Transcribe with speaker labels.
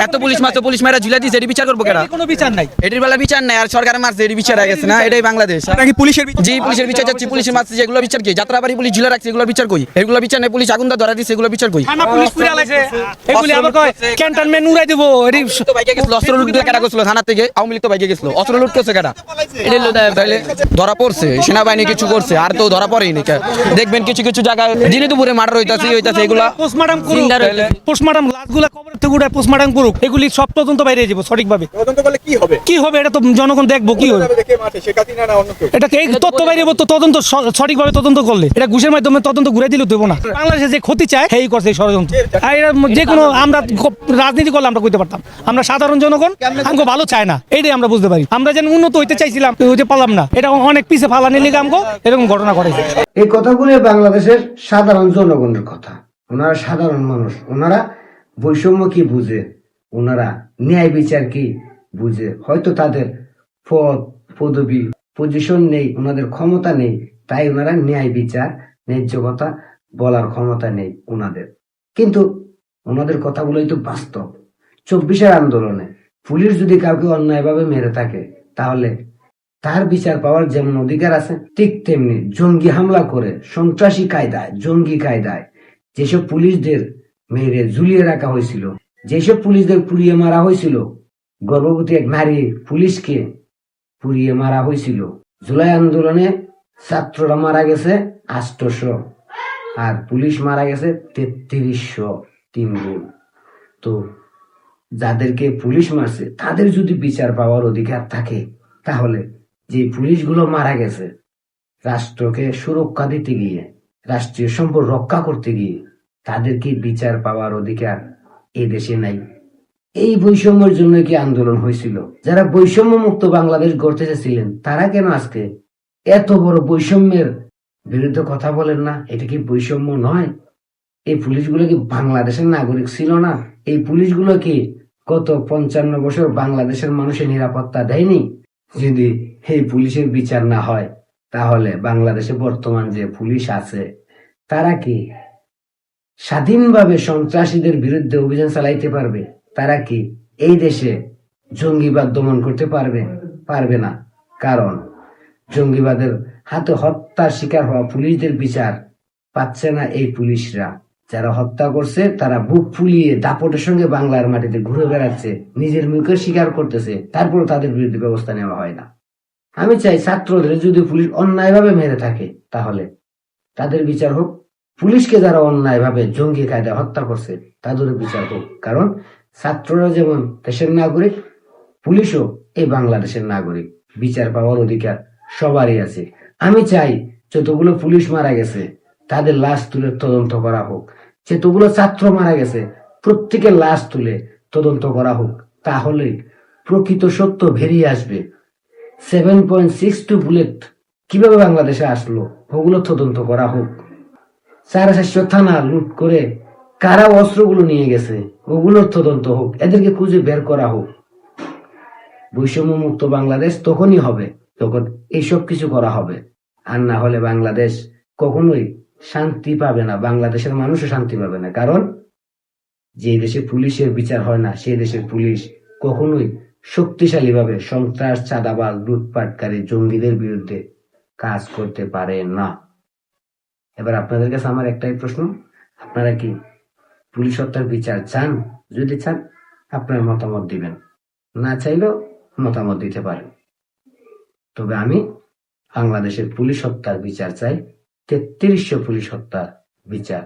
Speaker 1: এত পুলিশ মারছে, পুলিশ মারা ঝুলা দিছে, এটি বিচার করবো কেনা?
Speaker 2: কোনো বিচার নাই,
Speaker 1: এটির বেলা বিচার নাই, আর সরকার মারছে, এটি বিচার হয়ে গেছে না? এটাই বাংলাদেশ।
Speaker 2: নাকি পুলিশের
Speaker 1: জি, পুলিশের বিচার চাচ্ছি। পুলিশের মারছে যেগুলো বিচার কি? যাত্রাবাড়ি পুলিশ ঝুলা রাখছে, এগুলো বিচার কই? এগুলো বিচার নেই। পুলিশ আগুন ধরা দিচ্ছে, এগুলো বিচার কই?
Speaker 2: থানা পুলিশ পুরা লাগছে, এগুলি আবার কয় ক্যান্টনমেন্ট উড়াই দেবো। এটি
Speaker 1: তো বাইকে গেছিল, অস্ত্র লুট দিয়ে কেটা গেছিল থানা থেকে, আওয়ামী লীগ তো বাইকে গেছিল, অস্ত্র লুট করছে কেটা? এটা তাহলে ধরা পড়ছে, সেনাবাহিনী কিছু করছে, আর তো ধরা পড়েই নি। দেখবেন কিছু কিছু জায়গায় দিনে দুপুরে মার্ডার হইতাছে, এগুলা
Speaker 2: পোস্টমর্টম করুক, পোস্টমর্টম লাশগুলা কবর থেকে উঠায় পোস্টমর্টম করুক, এগুলি সব তদন্ত বাইরে যাব সঠিকভাবে।
Speaker 3: তদন্ত করলে কি হবে?
Speaker 2: কি হবে এটা তো জনগণ দেখবো কি হবে।
Speaker 3: কে মারছে, শেখ হাসিনা না অন্য কেউ?
Speaker 2: এটাকে এই তথ্য বাইরে তো তদন্ত সঠিকভাবে তদন্ত করলে, এটা ঘুষের মাধ্যমে তদন্ত ঘুরে দিলে দেবো না। বাংলাদেশে যে ক্ষতি চায় সেই করছে এই ষড়যন্ত্র। আর এরা যে কোনো আমরা রাজনীতি করলে আমরা কইতে পারতাম, আমরা সাধারণ জনগণ আমগো ভালো চায় না, এটাই আমরা বুঝতে পারি। আমরা যেন উন্নত হইতে চাইছিলাম, হইতে পারলাম না, এটা অনেক পিছে ফালানি লেগে আমগো এরকম ঘটনা ঘটেছে।
Speaker 4: এই কথাগুলো বাংলাদেশের সাধারণ জনগণের কথা। ওনারা সাধারণ মানুষ, ওনারা বৈষম্য কি বুঝে, ওনারা ন্যায় বিচার কি বুঝে। হয়তো তাদের পদ পদবি পজিশন নেই, ওনাদের ক্ষমতা নেই, তাই ওনারা ন্যায় বিচার ন্যায্য কথা বলার ক্ষমতা নেই ওনাদের। কিন্তু ওনাদের কথাগুলোই তো বাস্তব। 24-এর আন্দোলনে পুলিশ যদি কাউকে অন্যায়ভাবে মেরে থাকে, তাহলে তার বিচার পাওয়ার যেমন অধিকার আছে, ঠিক তেমনি জঙ্গি হামলা করে সন্ত্রাসী কায়দায়, জঙ্গি কায়দায় যেসব পুলিশদের মেরে ঝুলিয়ে রাখা হয়েছিল, যেসব পুলিশদের পুড়িয়ে মারা হয়েছিল, গর্ভবতী এক নারী পুলিশকে পুড়িয়ে মারা হয়েছিল। জুলাই আন্দোলনে ছাত্ররা মারা গেছে 800, আর পুলিশ মারা গেছে 3300, 3 গুণ। তো যাদেরকে পুলিশ মারছে তাদের যদি বিচার পাওয়ার অধিকার থাকে, তাহলে যে পুলিশগুলো মারা গেছে রাষ্ট্রকে সুরক্ষা দিতে গিয়ে, রাষ্ট্রীয় সম্পদ রক্ষা করতে গিয়ে, তাদেরকে বিচার পাওয়ার অধিকার এই দেশে নাই। এই বৈষম্যের জন্য কি আন্দোলন হয়েছিল? যারা বৈষম্য মুক্ত বাংলাদেশ গড়তে চেয়েছিলেন, তারা কেন আজকে এত বড় বৈষম্যের বিরুদ্ধে কথা বলেন না? এটা কি বৈষম্য নয়? এই পুলিশগুলো কি বাংলাদেশের নাগরিক ছিল না? এই পুলিশগুলো কি গত 55 বছর বাংলাদেশের মানুষের নিরাপত্তা দেয়নি? যদি এই পুলিশের বিচার না হয়, তাহলে বাংলাদেশে বর্তমান যে পুলিশ আছে, তারা কি স্বাধীনভাবে সন্ত্রাসীদের বিরুদ্ধে অভিযান চালাইতে পারবে? তারা কি এই দেশে জঙ্গিবাদ দমন করতে পারবে? পারবে না। কারণ জঙ্গিবাদের হাতে হত্যার শিকার হওয়া পুলিশদের বিচার পাচ্ছে না এই পুলিশরা। যারা হত্যা করছে তারা বুক ফুলিয়ে দাপটের সঙ্গে বাংলার মাটিতে ঘুরে বেড়াচ্ছে, নিজের মুখে স্বীকার করতেছে, তারপর তাদের বিরুদ্ধে ব্যবস্থা নেওয়া হয় না। আমি চাই ছাত্রদের যদি পুলিশ অন্যায়ভাবে মেরে থাকে, তাহলে তাদের বিচার হোক। পুলিশকে যারা অন্যায়ভাবে জঙ্গি কায়দায় হত্যা করছে, তাদের বিচার হোক। কারণ ছাত্ররা যেমন দেশের নাগরিক, পুলিশও এই বাংলাদেশের নাগরিক। বিচার পাওয়ার অধিকার সবারই আছে। আমি চাই যতগুলো পুলিশ মারা গেছে তাদের লাশ তুলে তদন্ত করা হোক। যতগুলো ছাত্র মারা গেছে প্রত্যেকের লাশ তুলে তদন্ত করা হোক। তাহলে প্রকৃত সত্য বেরিয়ে আসবে। 7.62 বুলেট কিভাবে বাংলাদেশে আসলো, ওগুলো তদন্ত করা হোক। 400 থানা লুট করে কারা অস্ত্রগুলো নিয়ে গেছে, ওগুলোর তদন্ত হোক, এদেরকে খুঁজে বের করা হোক। বৈষম্য মুক্ত বাংলাদেশ তখনই হবে যখন এইসব কিছু করা হবে। আর না হলে বাংলাদেশ কখনোই শান্তি পাবে না, বাংলাদেশের মানুষও শান্তি পাবে না। কারণ যে দেশে পুলিশের বিচার হয় না, সেই দেশের পুলিশ কখনোই শক্তিশালী ভাবে সন্ত্রাস, চাঁদাবাজ, লুটপাটকারী, জঙ্গিদের বিরুদ্ধে কাজ করতে পারে না। এবার আপনাদের কাছে আমার একটাই প্রশ্ন, আপনারা কি পুলিশ হত্যার বিচার চান? যদি চান আপনার মতামত দিবেন, না চাইলেও মতামত দিতে পারেন। তবে আমি বাংলাদেশের পুলিশ হত্যার বিচার চাই, 3300 পুলিশ হত্যার বিচার